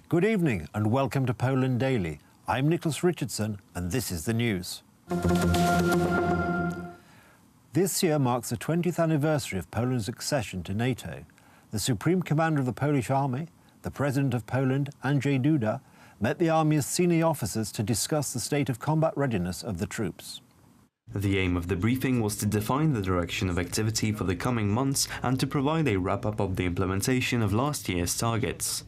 Good evening and welcome to Poland Daily. I'm Nicholas Richardson and this is the news. This year marks the 20th anniversary of Poland's accession to NATO. The Supreme Commander of the Polish Army, the President of Poland, Andrzej Duda, met the Army's senior officers to discuss the state of combat readiness of the troops. The aim of the briefing was to define the direction of activity for the coming months and to provide a wrap-up of the implementation of last year's targets.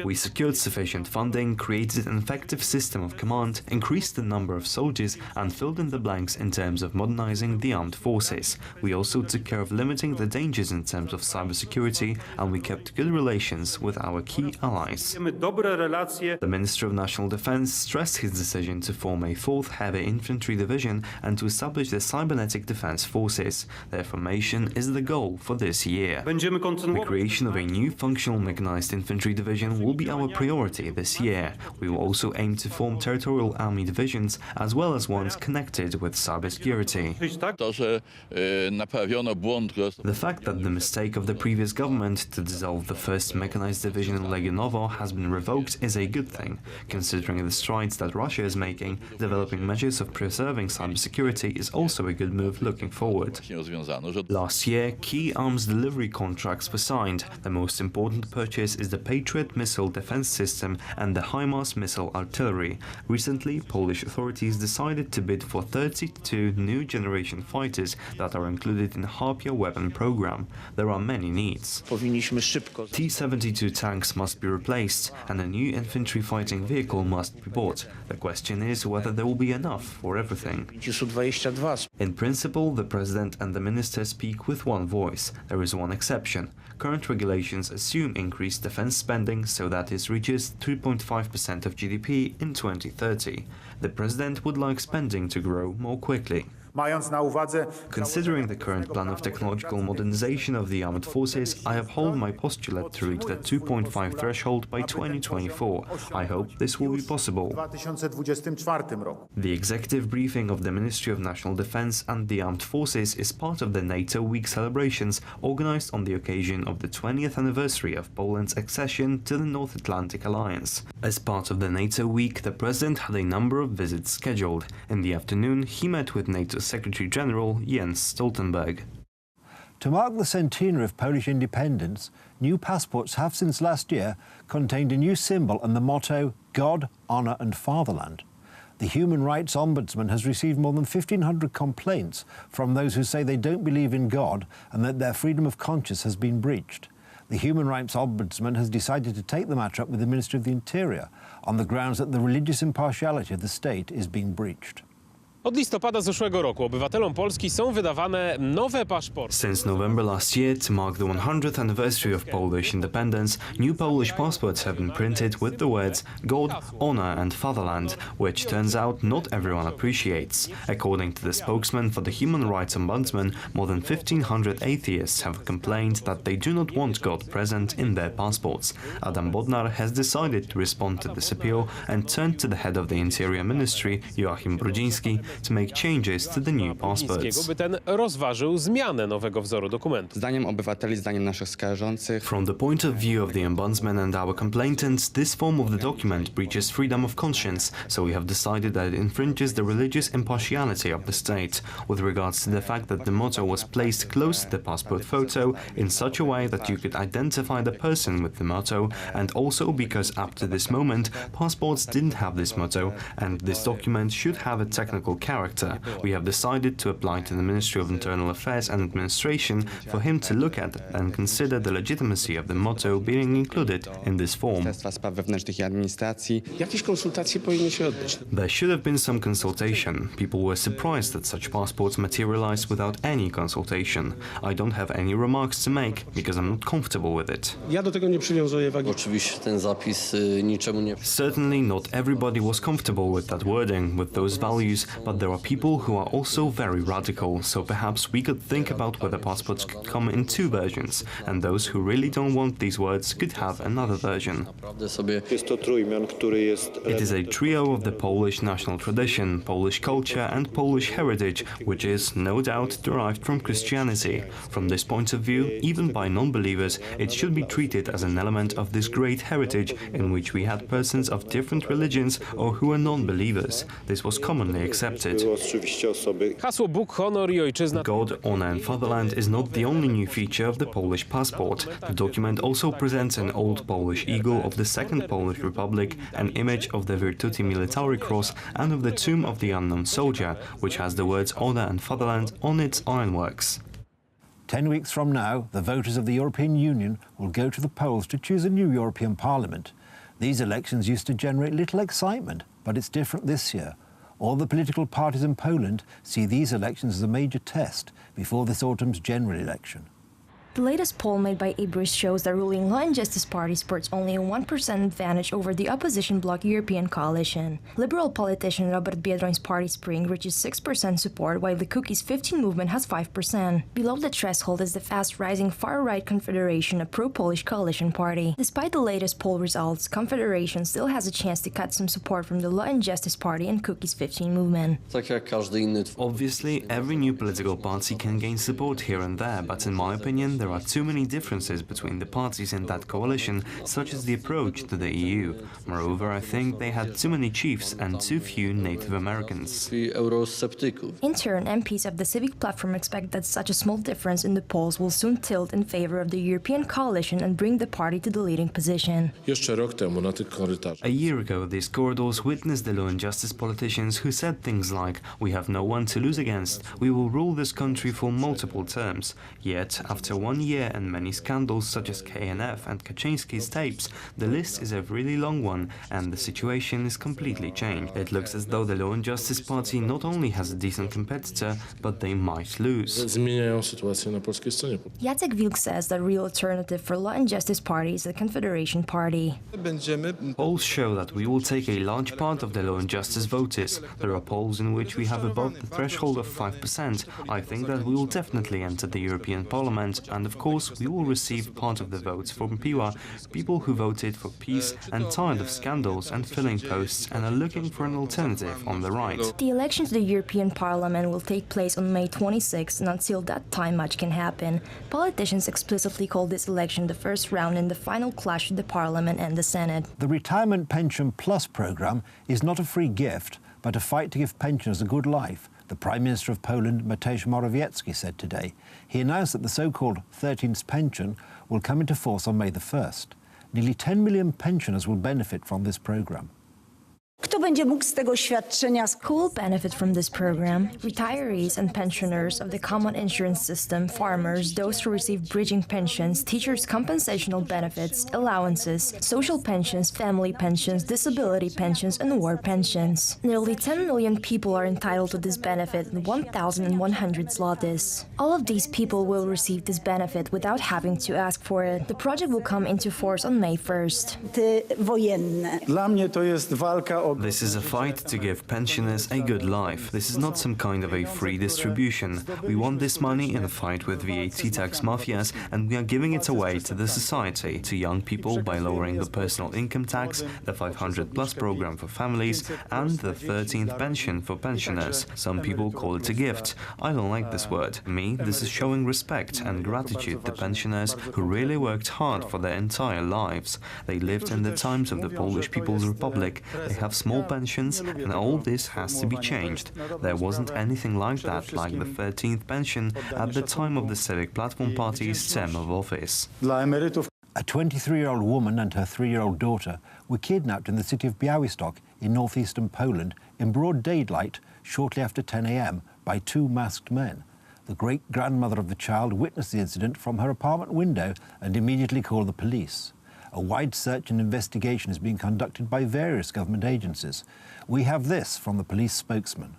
We secured sufficient funding, created an effective system of command, increased the number of soldiers and filled in the blanks in terms of modernizing the armed forces. We also took care of limiting the dangers in terms of cybersecurity, and we kept good relations with our key allies. The Minister of National Defense stressed his decision to form a 4th Heavy Infantry Division and to establish the Cybernetic Defense Forces. Their formation is the goal for this year. The creation of a new functional mechanized infantry division will be our priority this year. We will also aim to form territorial army divisions as well as ones connected with cybersecurity. The fact that the mistake of the previous government to dissolve the 1st Mechanized Division in Legionowo has been revoked is a good thing. Considering the strides that Russia is making, developing measures of preserving cybersecurity is also a good move looking forward. Last year, key arms delivery contracts were signed. The most important purchase is the Patriot missile defense system and the HIMARS missile artillery. Recently, Polish authorities decided to bid for 32 new generation fighters that are included in the Harpia weapon program. There are many needs. T-72 tanks must be replaced and a new infantry fighting vehicle must be bought. The question is whether there will be enough for everything. In principle, the President and the Minister speak with one voice. There is one exception. Current regulations assume increased defense spending so that it reaches 3.5% of GDP in 2030. The President would like spending to grow more quickly. Considering the current plan of technological modernization of the armed forces, I uphold my postulate to reach the 2.5 threshold by 2024. I hope this will be possible. The executive briefing of the Ministry of National Defense and the Armed Forces is part of the NATO Week celebrations organized on the occasion of the 20th anniversary of Poland's accession to the North Atlantic Alliance. As part of the NATO Week, the President had a number of visits scheduled. In the afternoon, he met with NATO Secretary-General Jens Stoltenberg. To mark the centenary of Polish independence, new passports have since last year contained a new symbol and the motto, God, Honour and Fatherland. The Human Rights Ombudsman has received more than 1,500 complaints from those who say they don't believe in God and that their freedom of conscience has been breached. The Human Rights Ombudsman has decided to take the matter up with the Ministry of the Interior on the grounds that the religious impartiality of the state is being breached. Od listopada zeszłego roku obywatelom Polski są wydawane nowe paszporty. Since November last year, to mark the 100th anniversary of Polish independence, new Polish passports have been printed with the words God, Honor and Fatherland, which turns out not everyone appreciates. According to the spokesman for the Human Rights Ombudsman, more than 1,500 atheists have complained that they do not want God present in their passports. Adam Bodnar has decided to respond to this appeal and turned to the head of the Interior Ministry, Joachim Brudziński, to make changes to the new passports. By ten rozważył zmianę nowego wzoru dokumentu. Zdaniem obywateli, zdaniem naszych skarżących. From the point of view of the ombudsman and our complainants, this form of the document breaches freedom of conscience, so we have decided that it infringes the religious impartiality of the state. With regards to the fact that the motto was placed close to the passport photo in such a way that you could identify the person with the motto, and also because up to this moment passports didn't have this motto, and this document should have a technical character, we have decided to apply to the Ministry of Internal Affairs and Administration for him to look at and consider the legitimacy of the motto being included in this form. There should have been some consultation. People were surprised that such passports materialized without any consultation. I don't have any remarks to make because I'm not comfortable with it. Certainly not everybody was comfortable with that wording, with those values, But there are people who are also very radical, so perhaps we could think about whether passports could come in two versions, and those who really don't want these words could have another version. It is a trio of the Polish national tradition, Polish culture and Polish heritage, which is, no doubt, derived from Christianity. From this point of view, even by non-believers, it should be treated as an element of this great heritage in which we had persons of different religions or who are non-believers. This was commonly accepted. Hasło Bóg, honor i ojczyzna. God, honor and fatherland is not the only new feature of the Polish passport. The document also presents an old Polish eagle of the Second Polish Republic, an image of the Virtuti Militari cross and of the tomb of the unknown soldier, which has the words honor and fatherland on its ironworks. 10 weeks from now, the voters of the European Union will go to the polls to choose a new European Parliament. These elections used to generate little excitement, but it's different this year. All the political parties in Poland see these elections as a major test before this autumn's general election. The latest poll made by Ibris shows the ruling Law and Justice Party sports only a 1% advantage over the opposition bloc European coalition. Liberal politician Robert Biedroń's party Spring reaches 6% support, while the Cookies 15 movement has 5%. Below the threshold is the fast-rising far-right Confederation, a pro-Polish coalition party. Despite the latest poll results, Confederation still has a chance to cut some support from the Law and Justice Party and Cookies 15 movement. Obviously, every new political party can gain support here and there, but in my opinion, there are too many differences between the parties in that coalition, such as the approach to the EU. Moreover, I think they had too many chiefs and too few Native Americans. In turn, MPs of the Civic Platform expect that such a small difference in the polls will soon tilt in favor of the European coalition and bring the party to the leading position. A year ago, these corridors witnessed the Law and Justice politicians who said things like, "We have no one to lose against, we will rule this country for multiple terms." Yet, after 1 year and many scandals such as KNF and Kaczyński's tapes, the list is a really long one and the situation is completely changed. It looks as though the Law and Justice Party not only has a decent competitor, but they might lose. Jacek Wilk says the real alternative for Law and Justice Party is the Confederation Party. Polls show that we will take a large part of the Law and Justice voters. There are polls in which we have above the threshold of 5%. I think that we will definitely enter the European Parliament, and of course we will receive part of the votes from PiS, people who voted for peace and tired of scandals and filling posts and are looking for an alternative on the right. The elections to the European Parliament will take place on May 26, and until that time much can happen. Politicians explicitly call this election the first round in the final clash with the Parliament and the Senate. The Retirement Pension Plus programme is not a free gift, but a fight to give pensioners a good life, the Prime Minister of Poland, Mateusz Morawiecki, said today. He announced that the so-called 13th pension will come into force on May the 1st. Nearly 10 million pensioners will benefit from this programme. Who will benefit from this program? Retirees and pensioners of the common insurance system, farmers, those who receive bridging pensions, teachers' compensational benefits, allowances, social pensions, family pensions, disability pensions, and war pensions. Nearly 10 million people are entitled to this benefit in 1,100 zlotys. All of these people will receive this benefit without having to ask for it. The project will come into force on May 1st. This is a fight to give pensioners a good life. This is not some kind of a free distribution. We want this money in a fight with VAT tax mafias, and we are giving it away to the society, to young people by lowering the personal income tax, the 500+ program for families, and the 13th pension for pensioners. Some people call it a gift. I don't like this word. Me, this is showing respect and gratitude to pensioners who really worked hard for their entire lives. They lived in the times of the Polish People's Republic. They have small pensions, and all this has to be changed. There wasn't anything like that, like the 13th pension, at the time of the Civic Platform Party's term of office. A 23-year-old woman and her 3-year-old daughter were kidnapped in the city of Białystok in northeastern Poland in broad daylight shortly after 10 a.m. by 2 masked men. The great-grandmother of the child witnessed the incident from her apartment window and immediately called the police. A wide search and investigation is being conducted by various government agencies. We have this from the police spokesman.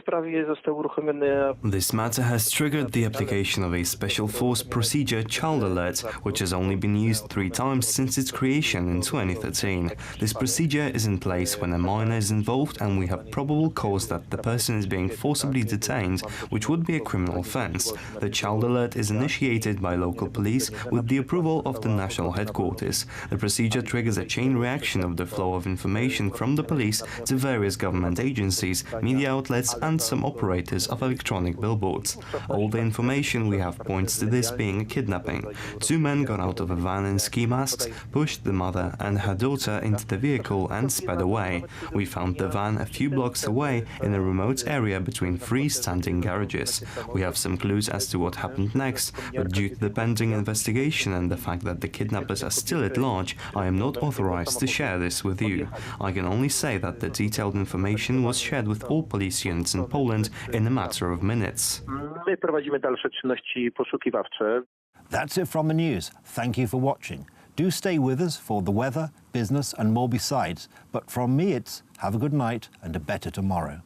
sprawie został uruchomiony. This matter has triggered the application of a special force procedure Child Alert, which has only been used 3 times since its creation in 2013. This procedure is in place when a minor is involved and we have probable cause that the person is being forcibly detained, which would be a criminal offence. The Child Alert is initiated by local police with the approval of the national headquarters. The procedure triggers a chain reaction of the flow of information from the police to various government agencies, media outlets and some operators of electronic billboards. All the information we have points to this being a kidnapping. 2 men got out of a van in ski masks, pushed the mother and her daughter into the vehicle and sped away. We found the van a few blocks away in a remote area between 3 standing garages. We have some clues as to what happened next, but due to the pending investigation and the fact that the kidnappers are still at large, I am not authorized to share this with you. I can only say that the detailed information was shared with all police units in Poland in a matter of minutes. My prowadzimy dalsze czynności poszukiwawcze. That's it from the news. Thank you for watching. Do stay with us for the weather, business and more besides. But from me it's have a good night and a better tomorrow.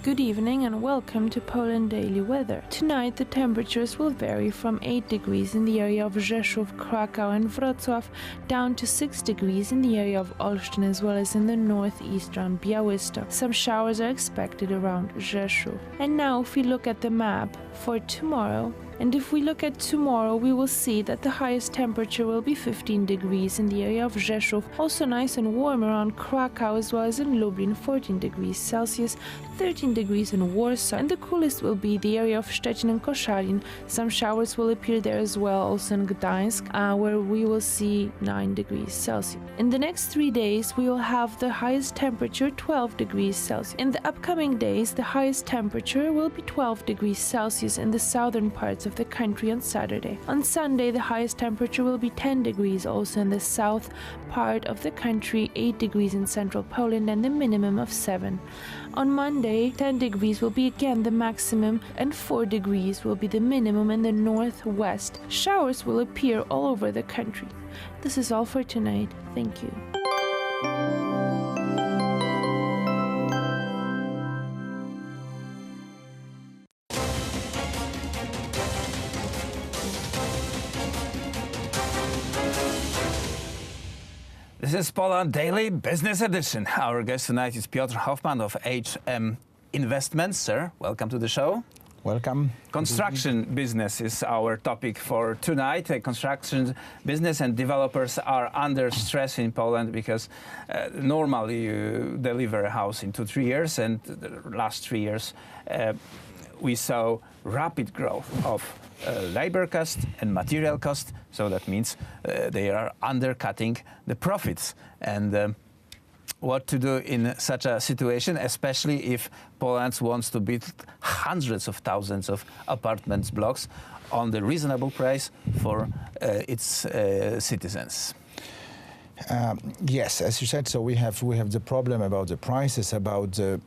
Good evening and welcome to Poland Daily Weather. Tonight the temperatures will vary from 8 degrees in the area of Rzeszów, Krakow and Wrocław down to 6 degrees in the area of Olsztyn as well as in the northeastern Białystok. Some showers are expected around Rzeszów. And now if we look at the map for tomorrow, we will see that the highest temperature will be 15 degrees in the area of Rzeszów, also nice and warm around Krakow as well as in Lublin, 14 degrees Celsius, 13 degrees in Warsaw, and the coolest will be the area of Szczecin and Koszalin. Some showers will appear there as well, also in Gdańsk, where we will see 9 degrees Celsius. In the next 3 days, we will have the highest temperature 12 degrees Celsius. In the upcoming days, the highest temperature will be 12 degrees Celsius in the southern parts of the country on Saturday. On Sunday, the highest temperature will be 10 degrees also in the south part of the country, 8 degrees in central Poland and the minimum of 7. On Monday, 10 degrees will be again the maximum and 4 degrees will be the minimum in the northwest. Showers will appear all over the country. This is all for tonight. Thank you. This is Poland Daily Business Edition. Our guest tonight is Piotr Hoffman of HM Investments. Sir, welcome to the show. Welcome. Construction business is our topic for tonight. Construction business and developers are under stress in Poland because normally you deliver a house in 2-3 years, and the last 3 years we saw rapid growth of labor cost and material cost, so that means they are undercutting the profits. And what to do in such a situation, especially if Poland wants to build hundreds of thousands of apartment blocks on the reasonable price for its citizens. Yes, as you said, so we have the problem about the prices, about the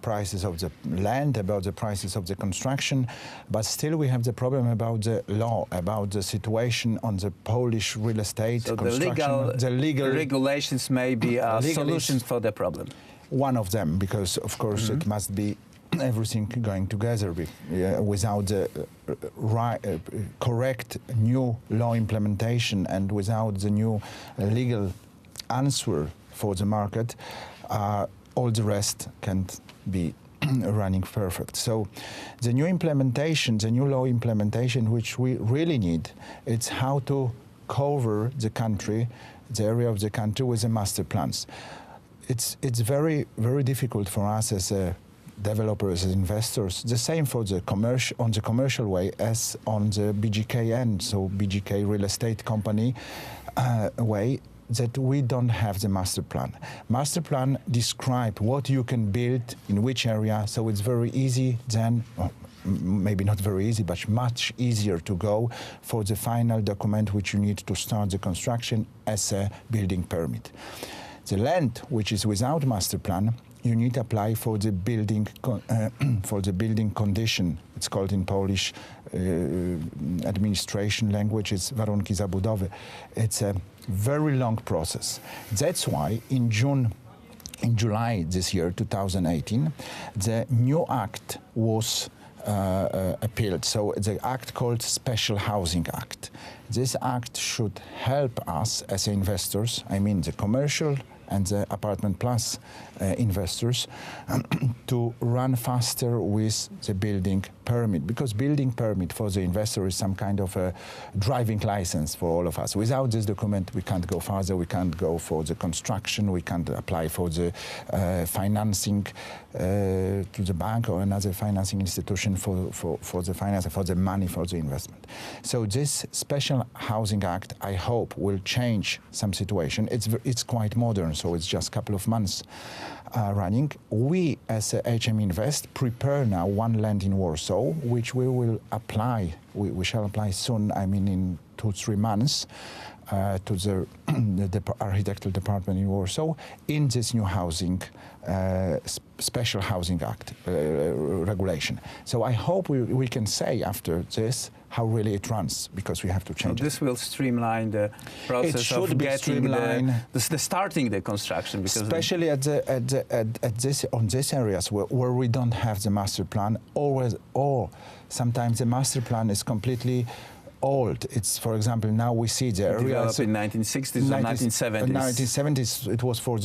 prices of the land, about the prices of the construction, but still we have the problem about the law, about the situation on the Polish real estate so construction. The legal regulations may be a solution for the problem. One of them, because of course it must be everything going together without the correct new law implementation and without the new legal answer for the market, all the rest can't be running perfect. So the new implementation, the new law implementation, which we really need, it's how to cover the country, the area of the country with the master plans. It's very, very difficult for us as developers, as investors, the same for the commercial way as on the BGK end, so BGK real estate company way, that we don't have the master plan. Master plan describe what you can build in which area, so it's very easy then, maybe not very easy, but much easier to go for the final document which you need to start the construction as a building permit. The land which is without master plan, you need to apply for the building condition. It's called in Polish administration language, it's warunki zabudowy. It's a very long process. That's why in July this year, 2018, the new act was appealed. So the act called Special Housing Act. This act should help us as investors, I mean the commercial and the apartment plus investors, to run faster with the building permit, because building permit for the investor is some kind of a driving license for all of us. Without this document, we can't go further, we can't go for the construction, we can't apply for the financing to the bank or another financing institution for the finance, for the money, for the investment. So this Special Housing Act, I hope, will change some situation. It's quite modern, so it's just a couple of months running. We, as HM Invest, prepare now one land in Warsaw, which we will apply. We shall apply soon, I mean in 2-3 months, to the architectural department in Warsaw in this new housing, Special Housing Act regulation. So I hope we can say after this how really it runs, because we have to change. So this will streamline the process of getting the starting the construction, because especially on these areas where we don't have the master plan, or sometimes the master plan is completely old. It's, for example, now we see the areas developed in 1960s or 1970s. 1970s, it was for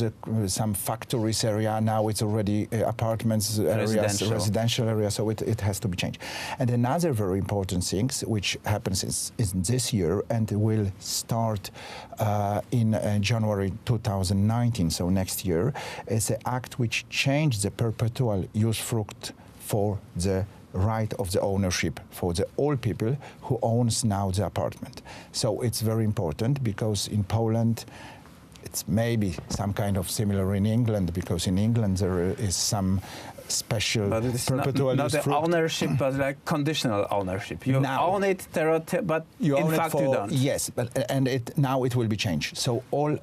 some factories area. Now it's already apartments areas, residential area. So it has to be changed. And another very important thing, which happens is this year and will start in January 2019, so next year, is an act which changed the perpetual usufruct for the right of the ownership for the old people who owns now the apartment. So it's very important, because in Poland it's maybe some kind of similar in England, because in England there is some special but it's perpetual not the ownership, but like conditional ownership. You now, own it, but you in fact you don't. Yes, but now it will be changed. So all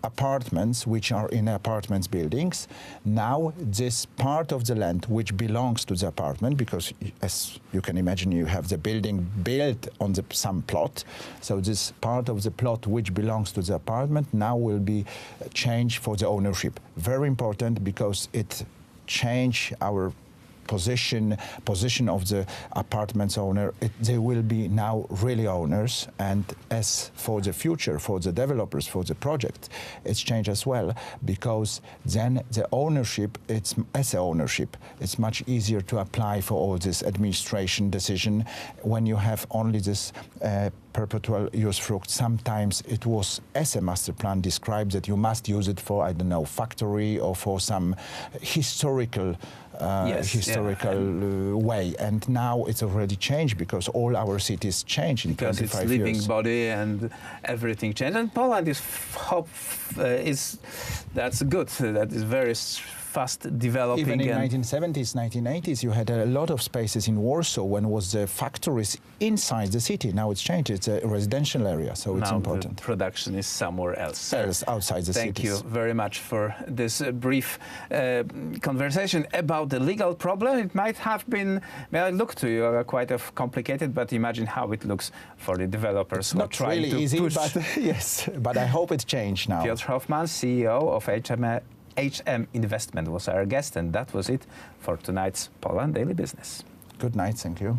apartments which are in apartments buildings, now this part of the land which belongs to the apartment, because as you can imagine you have the building built on some plot, so this part of the plot which belongs to the apartment now will be changed for the ownership. Very important, because it changed our position of the apartments owner. They will be now really owners, and as for the future, for the developers, for the project, it's changed as well, because then the ownership, it's much easier to apply for all this administration decision when you have only this perpetual usufruct. Sometimes it was, as a master plan described, that you must use it for, I don't know, factory or for some historical way, and now it's already changed, because all our cities changed in 25 years. Because it's living body and everything changed. And Poland is that's good. That is very fast developing. Even in 1970s, 1980s, you had a lot of spaces in Warsaw when was the factories inside the city. Now it's changed. It's a residential area, so it's important. The production is somewhere else. Outside the cities. Thank you very much for this brief conversation about the legal problem. It might have been, look to you, quite complicated, but imagine how it looks for the developers. Not really easy, but yes, but I hope it's changed now. Piotr Hoffman, CEO of HM Investment, was our guest, and that was it for tonight's Poland Daily Business. Good night, thank you.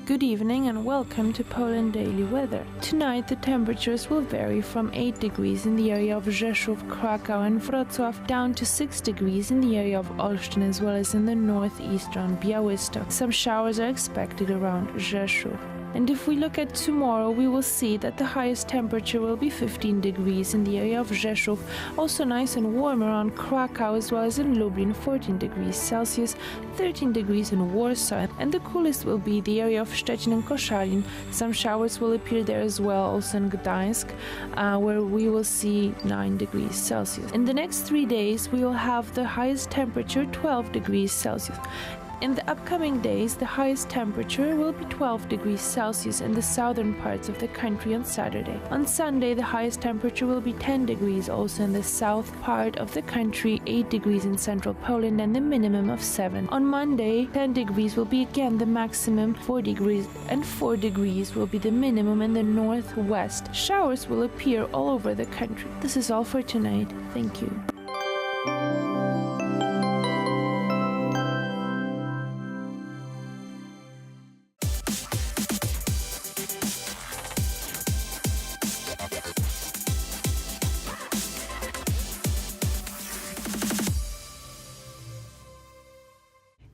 Good evening and welcome to Poland Daily Weather. Tonight the temperatures will vary from 8 degrees in the area of Rzeszów, Krakow and Wrocław down to 6 degrees in the area of Olsztyn, as well as in the northeast around Białystok. Some showers are expected around Rzeszów. And if we look at tomorrow, we will see that the highest temperature will be 15 degrees in the area of Rzeszów, also nice and warm around Krakow as well as in Lublin, 14 degrees Celsius, 13 degrees in Warsaw, and the coolest will be the area of Szczecin and Koszalin. Some showers will appear there as well, also in Gdańsk, where we will see 9 degrees Celsius. In the next 3 days, we will have the highest temperature 12 degrees Celsius. In the upcoming days, the highest temperature will be 12 degrees Celsius in the southern parts of the country on Saturday. On Sunday, the highest temperature will be 10 degrees also in the south part of the country, 8 degrees in central Poland, and the minimum of 7. On Monday, 10 degrees will be again the maximum, 4 degrees, and 4 degrees will be the minimum in the northwest. Showers will appear all over the country. This is all for tonight. Thank you.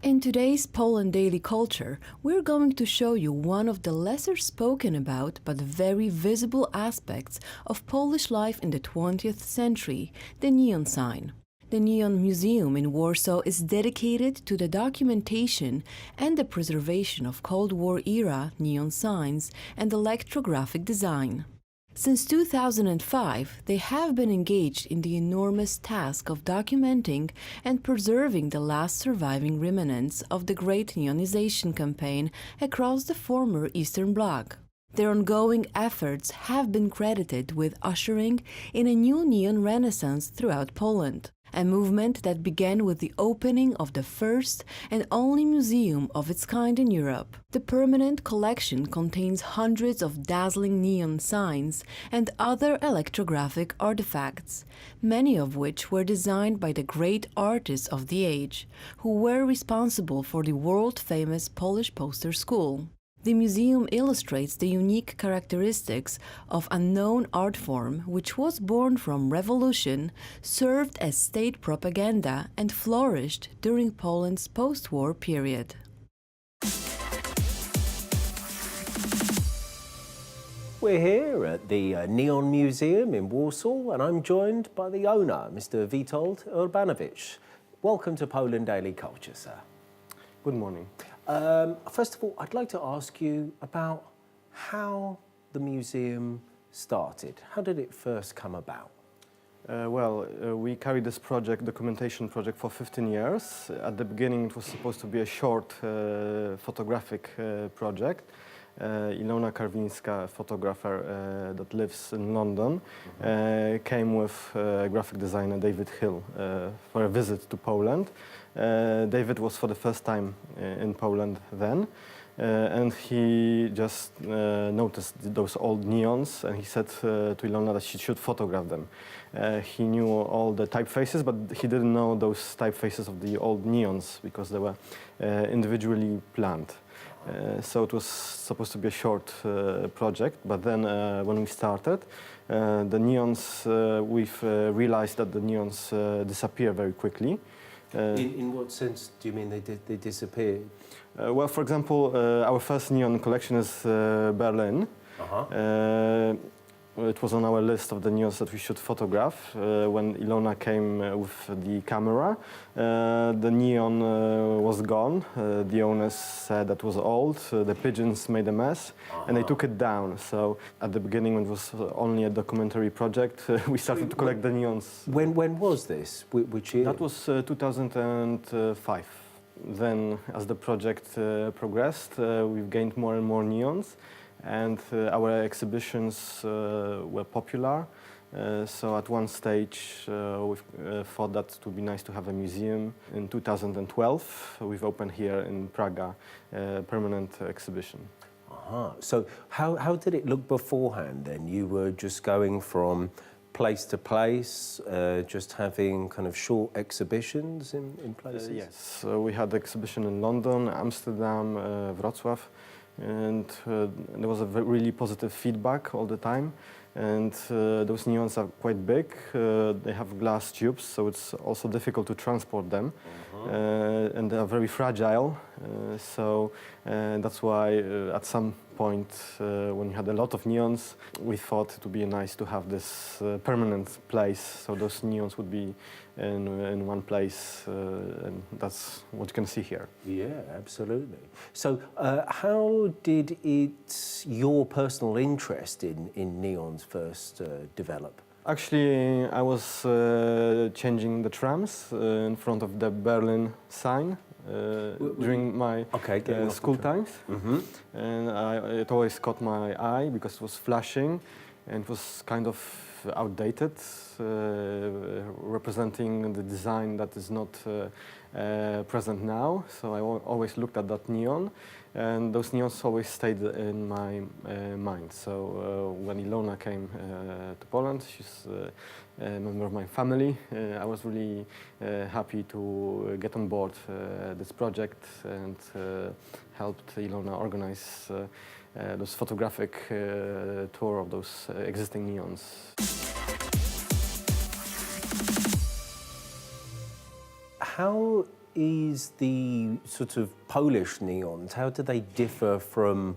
In today's Poland Daily Culture, we're going to show you one of the lesser spoken about but very visible aspects of Polish life in the 20th century, the neon sign. The Neon Museum in Warsaw is dedicated to the documentation and the preservation of Cold War-era neon signs and electrographic design. Since 2005, they have been engaged in the enormous task of documenting and preserving the last surviving remnants of the Great Neonization campaign across the former Eastern Bloc. Their ongoing efforts have been credited with ushering in a new neon renaissance throughout Poland, a movement that began with the opening of the first and only museum of its kind in Europe. The permanent collection contains hundreds of dazzling neon signs and other electrographic artifacts, many of which were designed by the great artists of the age, who were responsible for the world-famous Polish poster school. The museum illustrates the unique characteristics of a known art form which was born from revolution, served as state propaganda, and flourished during Poland's post-war period. We're here at the Neon Museum in Warsaw, and I'm joined by the owner, Mr. Witold Urbanowicz. Welcome to Poland Daily Culture, sir. Good morning. First of all, I'd like to ask you about how the museum started. How did it first come about? We carried this project, documentation project, for 15 years. At the beginning, it was supposed to be a short photographic project. Ilona Karwińska, a photographer that lives in London, came with graphic designer David Hill for a visit to Poland. David was for the first time in Poland then, and he just noticed those old neons, and he said to Ilona that she should photograph them. He knew all the typefaces, but he didn't know those typefaces of the old neons because they were individually planned. So it was supposed to be a short project, but then when we started, the neons, we've realized that the neons disappear very quickly. In what sense do you mean they disappeared? Well, for example, our first neon collection is Berlin. It was on our list of the neons that we should photograph. When Ilona came with the camera, the neon was gone. The owners said that was old. The pigeons made a mess, and they took it down. So at the beginning, when it was only a documentary project, we started to collect the neons. When was this? Which year? That was 2005. Then, as the project progressed, we've gained more and more neons. And our exhibitions were popular, so at one stage we thought that it would be nice to have a museum. In 2012, we've opened here in Prague a permanent exhibition. So how did it look beforehand then? You were just going from place to place, just having kind of short exhibitions in places? Yes, so we had the exhibition in London, Amsterdam, Wrocław. And there was a really positive feedback all the time. And those neons are quite big. They have glass tubes, so it's also difficult to transport them. And they are very fragile. So that's why at some point, when you had a lot of neons, we thought it would be nice to have this permanent place, so those neons would be in one place, and that's what you can see here. Yeah, absolutely. So how did your personal interest in neons first develop? Actually, I was changing the trams in front of the Berlin sign during my school times. Mm-hmm. And it always caught my eye because it was flashing and it was kind of outdated, representing the design that is not present now. So I always looked at that neon, and those neons always stayed in my mind. So when Ilona came to Poland, she's a member of my family. I was really happy to get on board this project and helped Ilona organize those photographic tour of those existing neons. How is the sort of Polish neons, how do they differ from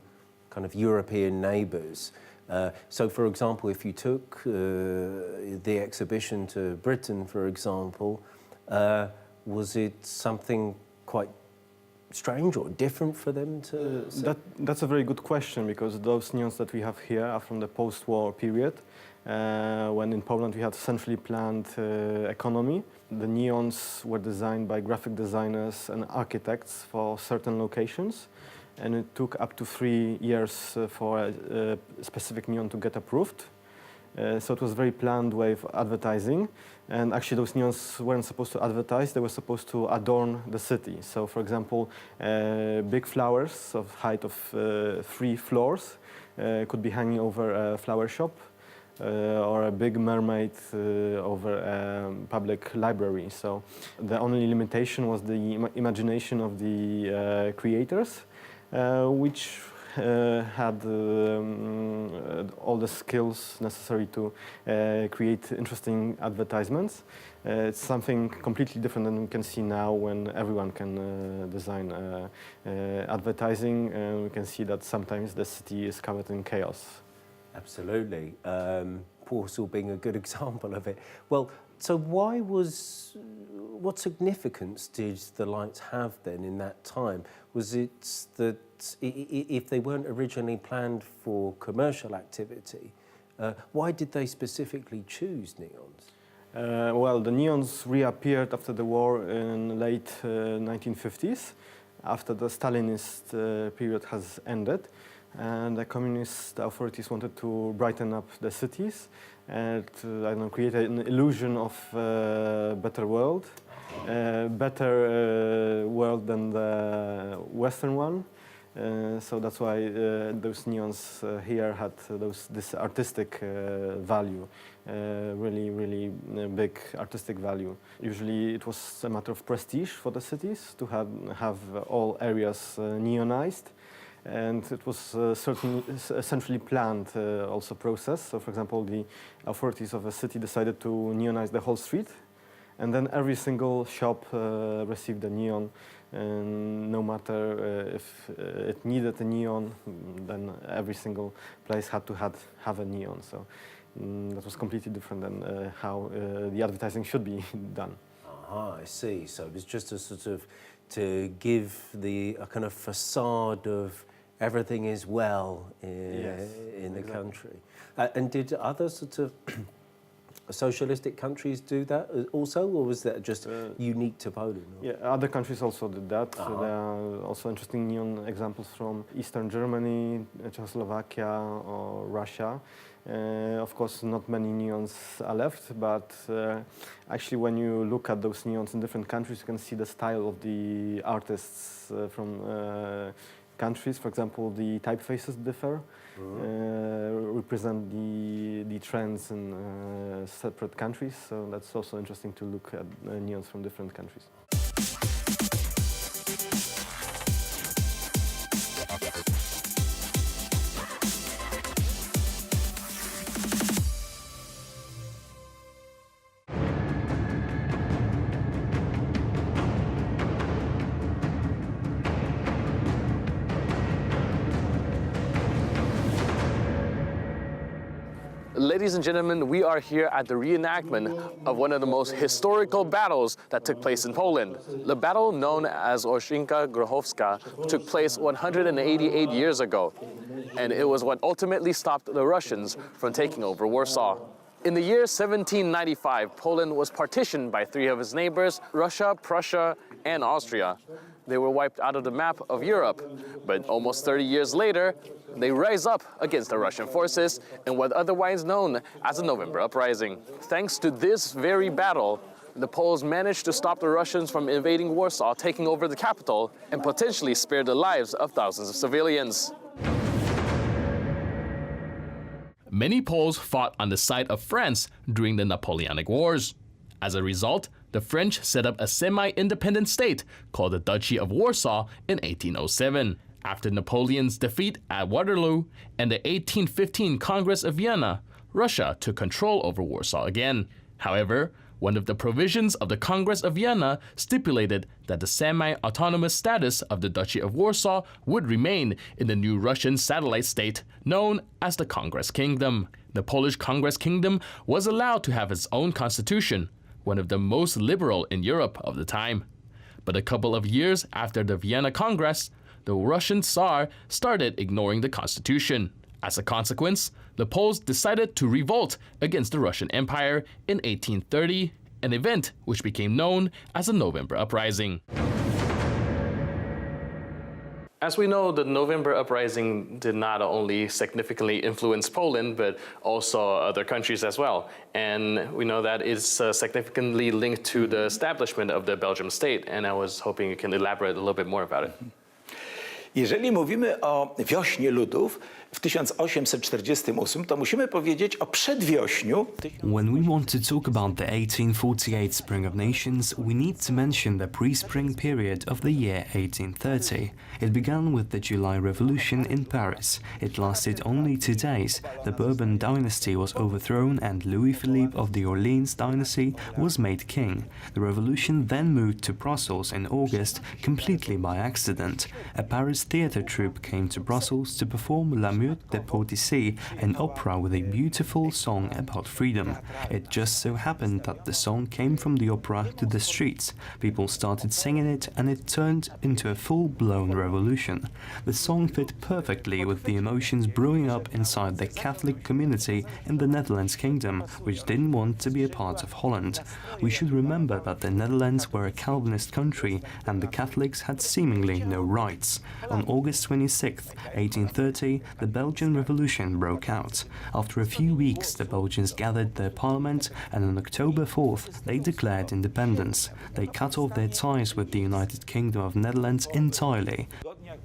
kind of European neighbours? So, for example, if you took the exhibition to Britain, for example, was it something quite strange or different for them to see? That's a very good question, because those neons that we have here are from the post-war period, when in Poland we had a centrally planned economy. The neons were designed by graphic designers and architects for certain locations, and it took up to 3 years for a specific neon to get approved. So it was a very planned way of advertising, and actually those neons weren't supposed to advertise, they were supposed to adorn the city. So, for example, big flowers of height of 3 floors could be hanging over a flower shop, or a big mermaid over a public library. So the only limitation was the imagination of the creators, which had all the skills necessary to create interesting advertisements. It's something completely different than we can see now, when everyone can design advertising, and we can see that sometimes the city is covered in chaos. Absolutely. Warsaw being a good example of it. Well, so what significance did the lights have then in that time? Was it that if they weren't originally planned for commercial activity, why did they specifically choose neons? Well, the neons reappeared after the war in late 1950s, after the Stalinist period has ended. And the communist authorities wanted to brighten up the cities and create an illusion of a better world, better world than the Western one. So that's why those neons here had this artistic value, really big artistic value. Usually it was a matter of prestige for the cities to have all areas neonized. And it was certainly a centrally planned also process. So, for example, the authorities of a city decided to neonize the whole street, and then every single shop received a neon. And no matter if it needed a neon, then every single place had to have a neon. So that was completely different than how the advertising should be done. I see. So it was just a sort of to give a kind of facade of everything is well in the country. And did other sort of socialistic countries do that also, or was that just unique to Poland? Yeah, other countries also did that. There are also interesting neon examples from Eastern Germany, Czechoslovakia, or Russia. Of course, not many neons are left, but actually when you look at those neons in different countries, you can see the style of the artists from countries. For example, the typefaces differ, represent the trends in separate countries. So that's also interesting to look at neons from different countries. Ladies and gentlemen, we are here at the reenactment of one of the most historical battles that took place in Poland. The battle known as Osinka Grochowska took place 188 years ago, and it was what ultimately stopped the Russians from taking over Warsaw. In the year 1795, Poland was partitioned by three of its neighbors, Russia, Prussia, and Austria. They were wiped out of the map of Europe, but almost 30 years later, they rise up against the Russian forces in what otherwise known as the November Uprising. Thanks to this very battle, the Poles managed to stop the Russians from invading Warsaw, taking over the capital, and potentially spare the lives of thousands of civilians. Many Poles fought on the side of France during the Napoleonic Wars. As a result, the French set up a semi-independent state called the Duchy of Warsaw in 1807. After Napoleon's defeat at Waterloo and the 1815 Congress of Vienna, Russia took control over Warsaw again. However, one of the provisions of the Congress of Vienna stipulated that the semi-autonomous status of the Duchy of Warsaw would remain in the new Russian satellite state known as the Congress Kingdom. The Polish Congress Kingdom was allowed to have its own constitution, one of the most liberal in Europe of the time. But a couple of years after the Vienna Congress, the Russian Tsar started ignoring the constitution. As a consequence, the Poles decided to revolt against the Russian Empire in 1830, an event which became known as the November Uprising. As we know, the November Uprising did not only significantly influence Poland, but also other countries as well. And we know that it's significantly linked to the establishment of the Belgian state. And I was hoping you can elaborate a little bit more about it. Jeżeli mówimy o wiośnie ludów w 1848, to musimy powiedzieć o przedwiośniu. When we want to talk about the 1848 Spring of Nations, we need to mention the pre-spring period of the year 1830. It began with the July Revolution in Paris. It lasted only 2 days. The Bourbon dynasty was overthrown and Louis-Philippe of the Orleans dynasty was made king. The revolution then moved to Brussels in August, completely by accident. A Paris theatre troupe came to Brussels to perform La Meute de Poésie, an opera with a beautiful song about freedom. It just so happened that the song came from the opera to the streets. People started singing it and it turned into a full-blown revolution. The song fit perfectly with the emotions brewing up inside the Catholic community in the Netherlands Kingdom, which didn't want to be a part of Holland. We should remember that the Netherlands were a Calvinist country and the Catholics had seemingly no rights. On August 26, 1830, the Belgian Revolution broke out. After a few weeks, the Belgians gathered their parliament and on October 4th, they declared independence. They cut off their ties with the United Kingdom of Netherlands entirely.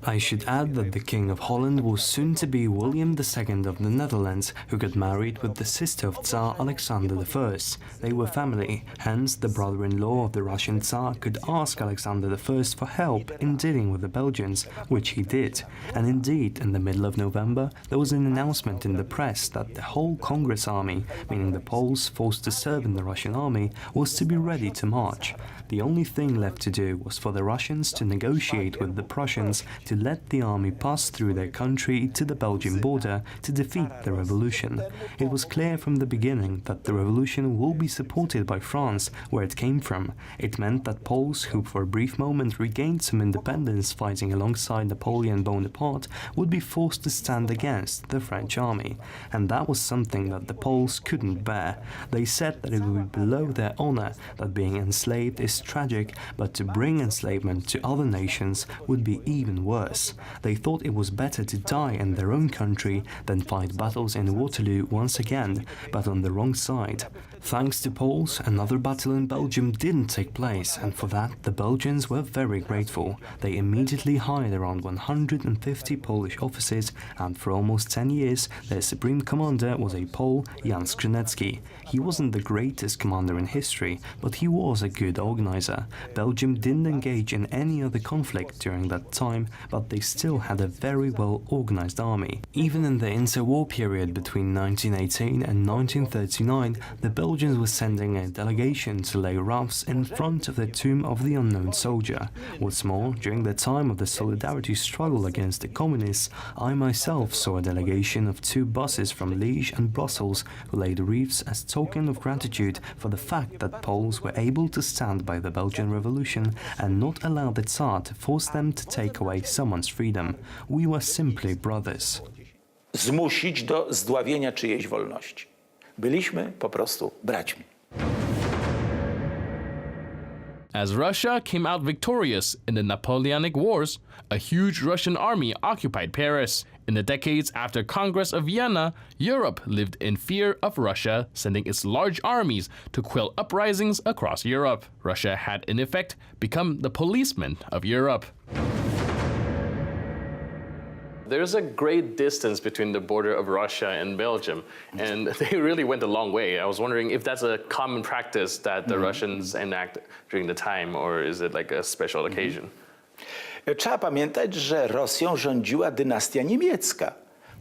I should add that the King of Holland was soon to be William II of the Netherlands, who got married with the sister of Tsar Alexander I. They were family, hence the brother-in-law of the Russian Tsar could ask Alexander I for help in dealing with the Belgians, which he did. And indeed, in the middle of November, there was an announcement in the press that the whole Congress army, meaning the Poles forced to serve in the Russian army, was to be ready to march. The only thing left to do was for the Russians to negotiate with the Prussians to let the army pass through their country to the Belgian border to defeat the revolution. It was clear from the beginning that the revolution will be supported by France, where it came from. It meant that Poles, who for a brief moment regained some independence fighting alongside Napoleon Bonaparte, would be forced to stand against the French army. And that was something that the Poles couldn't bear. They said that it would be below their honor, that being enslaved is tragic, but to bring enslavement to other nations would be even worse. They thought it was better to die in their own country than fight battles in Waterloo once again, but on the wrong side. Thanks to Poles, another battle in Belgium didn't take place, and for that the Belgians were very grateful. They immediately hired around 150 Polish officers, and for almost 10 years their supreme commander was a Pole, Jan Skrzynecki. He wasn't the greatest commander in history, but he was a good organizer. Belgium didn't engage in any other conflict during that time, but they still had a very well-organized army. Even in the interwar period between 1918 and 1939, the Belgians were sending a delegation to lay wreaths in front of the tomb of the unknown soldier. What's more, during the time of the Solidarity struggle against the communists, I myself saw a delegation of 2 buses from Liège and Brussels who laid wreaths as token of gratitude for the fact that Poles were able to stand by the Belgian Revolution and not allow the Tsar to force them to take away someone's freedom. We were simply brothers. Zmusić do zdławienia czyjejś wolności. Byliśmy po prostu braćmi. As Russia came out victorious in the Napoleonic Wars, a huge Russian army occupied Paris. In the decades after Congress of Vienna, Europe lived in fear of Russia sending its large armies to quell uprisings across Europe. Russia had, in effect, become the policeman of Europe. There's a great distance between the border of Russia and Belgium, and they really went a long way. I was wondering if that's a common practice that the Russians enact during the time, or is it like a special occasion? Trzeba pamiętać, że Rosją rządziła dynastia niemiecka.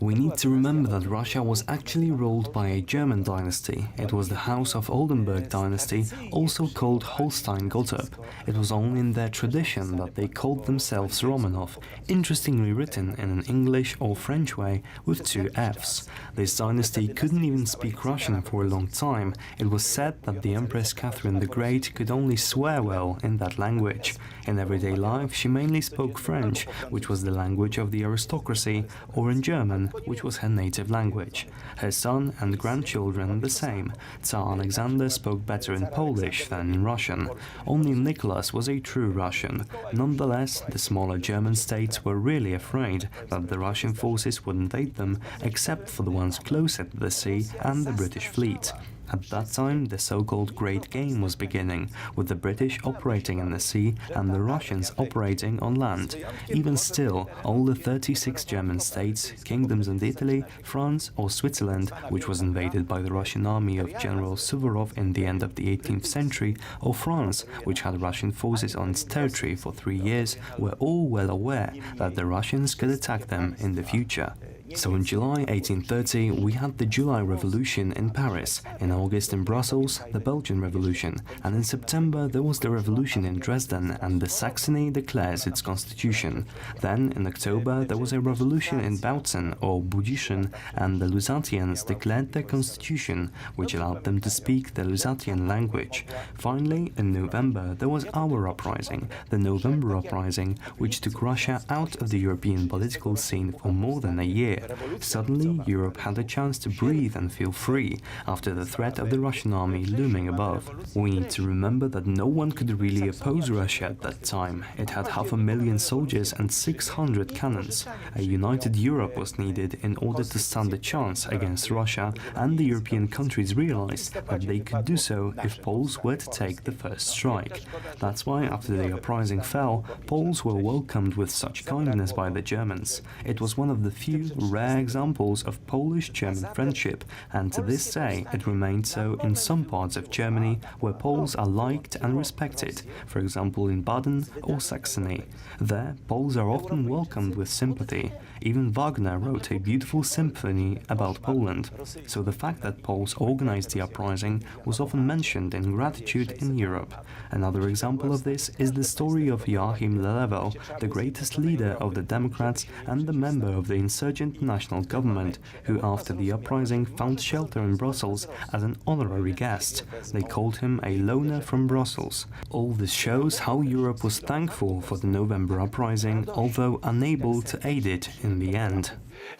We need to remember that Russia was actually ruled by a German dynasty. It was the House of Oldenburg dynasty, also called Holstein-Gottorp. It was only in their tradition that they called themselves Romanov, interestingly written in an English or French way with 2 Fs. This dynasty couldn't even speak Russian for a long time. It was said that the Empress Catherine the Great could only swear well in that language. In everyday life, she mainly spoke French, which was the language of the aristocracy, or in German, which was her native language. Her son and grandchildren the same. Tsar Alexander spoke better in Polish than in Russian. Only Nicholas was a true Russian. Nonetheless, the smaller German states were really afraid that the Russian forces would invade them, except for the ones closer to the sea and the British fleet. At that time, the so-called Great Game was beginning, with the British operating in the sea and the Russians operating on land. Even still, all the 36 German states, kingdoms in Italy, France or Switzerland, which was invaded by the Russian army of General Suvorov in the end of the 18th century, or France, which had Russian forces on its territory for 3 years, were all well aware that the Russians could attack them in the future. So in July 1830 we had the July Revolution in Paris, in August in Brussels the Belgian Revolution, and in September there was the revolution in Dresden and the Saxony declares its constitution. Then in October there was a revolution in Bautzen or Budyszyn and the Lusatians declared their constitution, which allowed them to speak the Lusatian language. Finally, in November there was our uprising, the November Uprising, which took Russia out of the European political scene for more than a year. Suddenly, Europe had a chance to breathe and feel free after the threat of the Russian army looming above. We need to remember that no one could really oppose Russia at that time. It had 500,000 soldiers and 600 cannons. A united Europe was needed in order to stand a chance against Russia, and the European countries realized that they could do so if Poles were to take the first strike. That's why, after the uprising fell, Poles were welcomed with such kindness by the Germans. It was one of the few rare examples of Polish-German friendship, and to this day it remained so in some parts of Germany where Poles are liked and respected, for example in Baden or Saxony. There, Poles are often welcomed with sympathy. Even Wagner wrote a beautiful symphony about Poland, so the fact that Poles organized the uprising was often mentioned in gratitude in Europe. Another example of this is the story of Joachim Lelevel, the greatest leader of the Democrats and the member of the insurgent national government, who after the uprising found shelter in Brussels as an honorary guest. They called him a loner from Brussels. All this shows how Europe was thankful for the November Uprising, although unable to aid it in the end.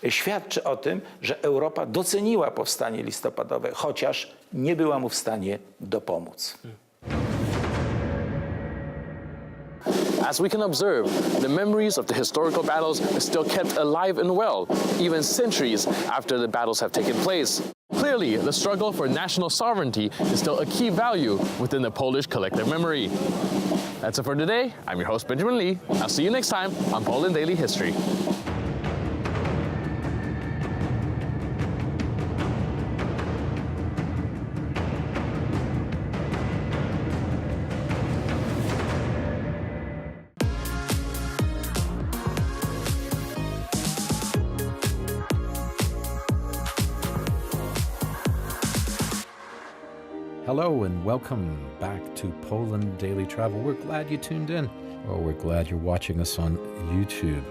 Świadczy o tym, że Europa doceniła powstanie listopadowe, chociaż nie była mu w stanie dopomóc. As we can observe, the memories of the historical battles are still kept alive and well, even centuries after the battles have taken place. Clearly, the struggle for national sovereignty is still a key value within the Polish collective memory. That's it for today. I'm your host, Benjamin Lee. I'll see you next time on Poland Daily History. Hello and welcome back to Poland Daily Travel. We're glad you tuned in. Well, we're glad you're watching us on YouTube.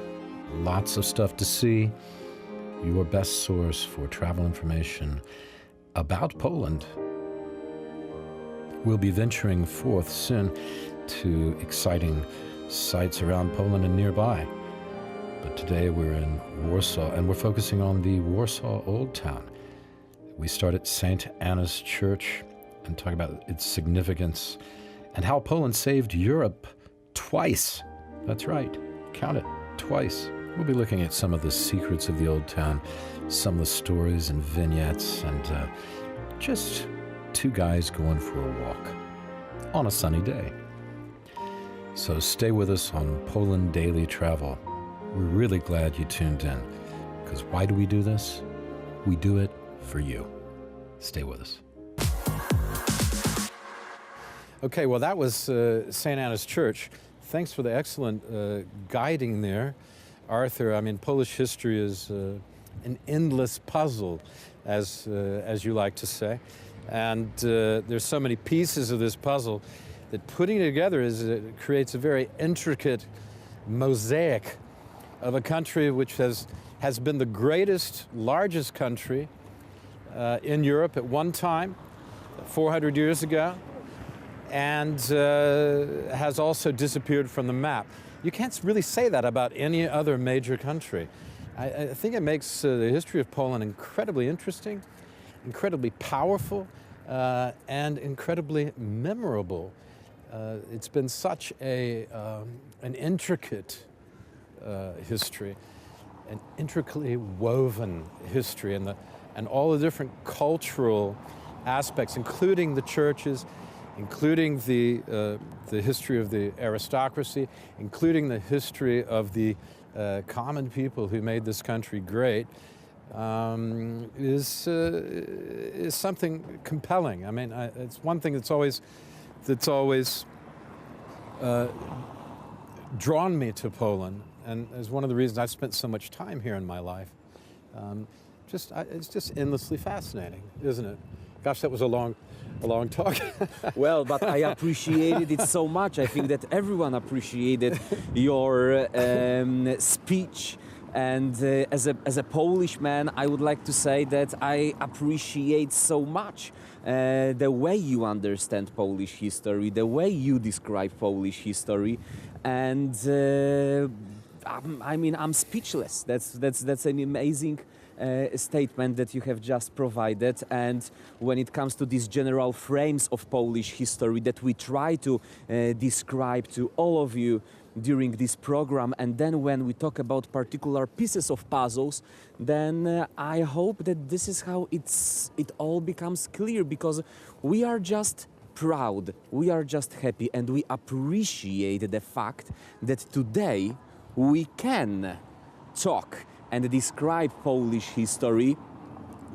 Lots of stuff to see. Your best source for travel information about Poland. We'll be venturing forth soon to exciting sites around Poland and nearby. But today we're in Warsaw, and we're focusing on the Warsaw Old Town. We start at St. Anna's Church and talk about its significance and how Poland saved Europe twice. That's right, count it, twice. We'll be looking at some of the secrets of the Old Town, some of the stories and vignettes, and just two guys going for a walk on a sunny day. So stay with us on Poland Daily Travel. We're really glad you tuned in, because why do we do this? We do it for you. Stay with us. Okay, well, that was St. Anna's Church. Thanks for the excellent guiding there, Arthur. I mean, Polish history is an endless puzzle, as you like to say. And there's so many pieces of this puzzle that putting it together creates a very intricate mosaic of a country which has been the greatest, largest country in Europe at one time, 400 years ago, and has also disappeared from the map. You can't really say that about any other major country. I think it makes the history of Poland incredibly interesting, incredibly powerful, and incredibly memorable. It's been such an intricate history, an intricately woven history, and all the different cultural aspects, including the churches, including the history of the aristocracy, including the history of the common people who made this country great, is something compelling. I mean, it's one thing that's always drawn me to Poland, and is one of the reasons I've spent so much time here in my life. It's just endlessly fascinating, isn't it? Gosh, that was a long talk. Well, but I appreciated it so much. I think that everyone appreciated your speech. And as a Polish man, I would like to say that I appreciate so much the way you understand Polish history, the way you describe Polish history, and I mean, I'm speechless. That's an amazing statement that you have just provided. And when it comes to these general frames of Polish history that we try to describe to all of you during this program, and then when we talk about particular pieces of puzzles, then I hope that this is how it all becomes clear, because we are just proud, we are just happy, and we appreciate the fact that today we can talk and describe Polish history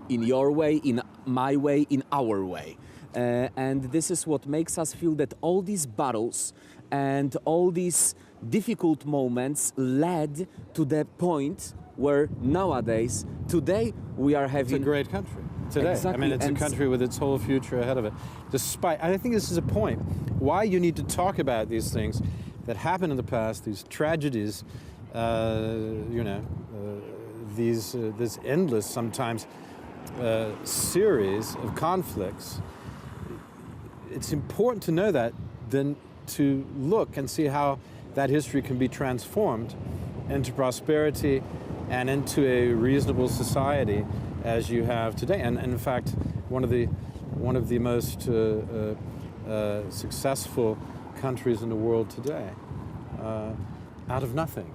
in your way, in my way, in our way. And this is what makes us feel that all these battles and all these difficult moments led to the point where nowadays, today, we are having... It's a great country today. Exactly. I mean, it's a country with its whole future ahead of it. I think this is a point why you need to talk about these things that happened in the past, these tragedies, this endless, sometimes, series of conflicts. It's important to know that, then to look and see how that history can be transformed into prosperity and into a reasonable society as you have today. And in fact, one of the most successful countries in the world today, out of nothing.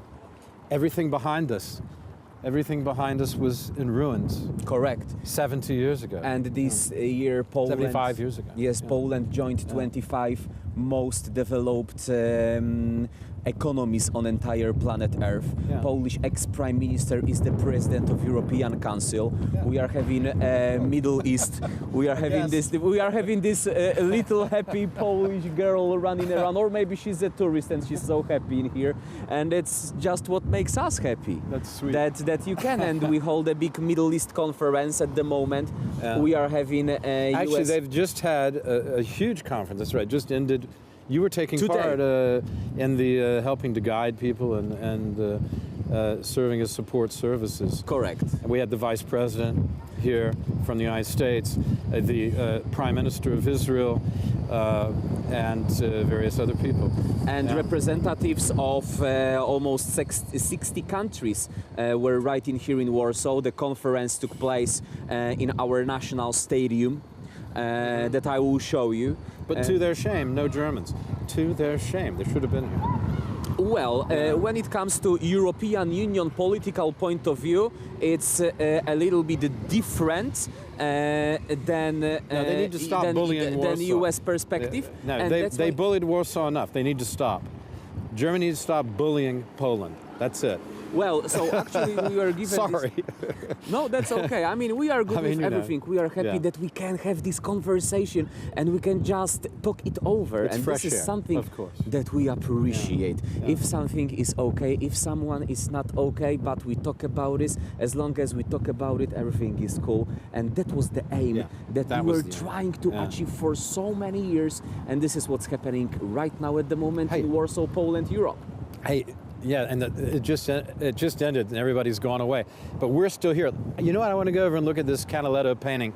Everything behind us was in ruins. Correct. 70 years ago. And this year, Poland... 75 years ago. Yes, yeah. Poland joined 25 most developed economies on entire planet Earth. Yeah. Polish ex-prime minister is the president of European Council. Yeah. We are having Middle East. We are having this. We are having this little happy Polish girl running around, or maybe she's a tourist and she's so happy in here, and it's just what makes us happy. That's sweet. That you can, and we hold a big Middle East conference at the moment. Yeah. We are having actually, they've just had a huge conference. That's right. Just ended. You were taking Today. part in the helping to guide people and serving as support services. Correct. And we had the Vice President here from the United States, the Prime Minister of Israel, and various other people. And representatives of almost 60 countries were right in here in Warsaw. The conference took place in our national stadium that I will show you. But to their shame, no Germans. To their shame, they should have been here. Well, when it comes to European Union political point of view, it's a little bit different than they need to stop bullying Warsaw. US perspective. No, they bullied Warsaw enough. They need to stop. Germany needs to stop bullying Poland. That's it. Well, so actually we were given Sorry. No, that's okay. I mean, we are good with everything. We are happy that we can have this conversation and we can just talk it over. It's and fresh this is air, something of course. that we appreciate. Yeah. If something is okay, if someone is not okay, but we talk about it, as long as we talk about it, everything is cool. And that was the aim that we were trying to achieve for so many years. And this is what's happening right now at the moment in Warsaw, Poland, Europe. Hey. Yeah, and it just ended, and everybody's gone away. But we're still here. You know what? I want to go over and look at this Canaletto painting.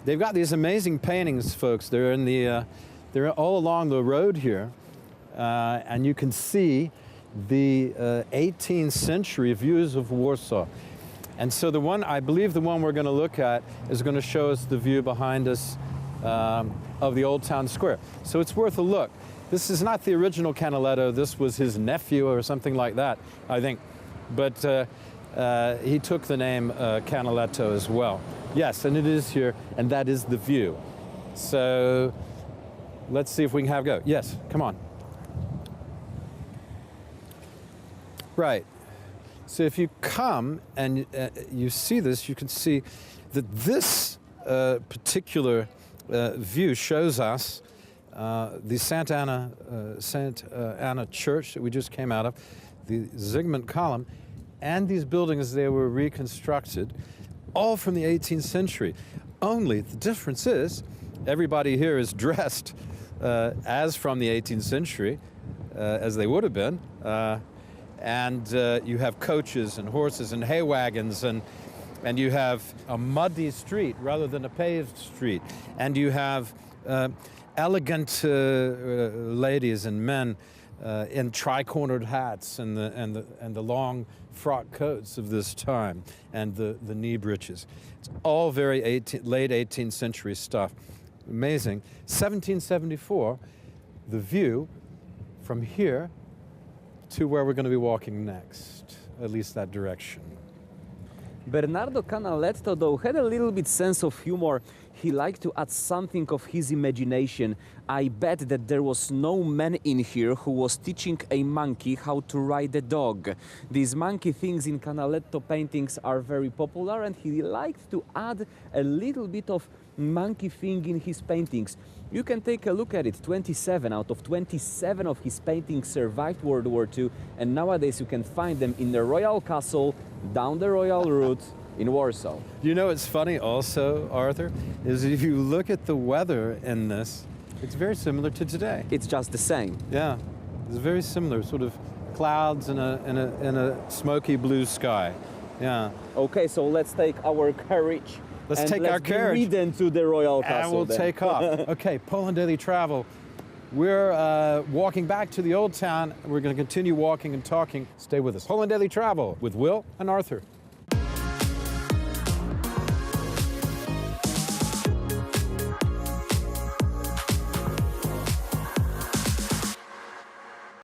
They've got these amazing paintings, folks. They're in they're all along the road here, and you can see the 18th century views of Warsaw. And so I believe the one we're going to look at is going to show us the view behind us of the Old Town Square. So it's worth a look. This is not the original Canaletto. This was his nephew or something like that, I think. But he took the name Canaletto as well. Yes, and it is here, and that is the view. So let's see if we can have a go. Yes, come on. Right. So if you come and you see this, you can see that this particular view shows us the St. Anna Church that we just came out of, the Zygmunt Column, and these buildings, they were reconstructed, all from the 18th century. Only the difference is everybody here is dressed as from the 18th century, as they would have been, and you have coaches and horses and hay wagons, and you have a muddy street rather than a paved street, and you have elegant ladies and men in tri-cornered hats and the long frock coats of this time, and the knee breeches. It's all very late 18th century stuff. Amazing. 1774, the view from here to where we're going to be walking next, at least that direction. Bernardo Canaletto, though, had a little bit sense of humor. He liked to add something of his imagination. I bet that there was no man in here who was teaching a monkey how to ride a dog. These monkey things in Canaletto paintings are very popular, and he liked to add a little bit of monkey thing in his paintings. You can take a look at it. 27 out of 27 of his paintings survived World War II, and nowadays you can find them in the Royal Castle, down the Royal Route in Warsaw. You know, it's funny also, Arthur, is if you look at the weather in this, it's very similar to today. It's just the same. Yeah, it's very similar, sort of clouds in a smoky blue sky. Yeah. Okay, so let's take our carriage. Let's take our carriage. Lead them to the Royal Castle. And we'll take off. Okay, Poland Daily Travel. We're walking back to the old town. We're going to continue walking and talking. Stay with us. Poland Daily Travel with Will and Arthur.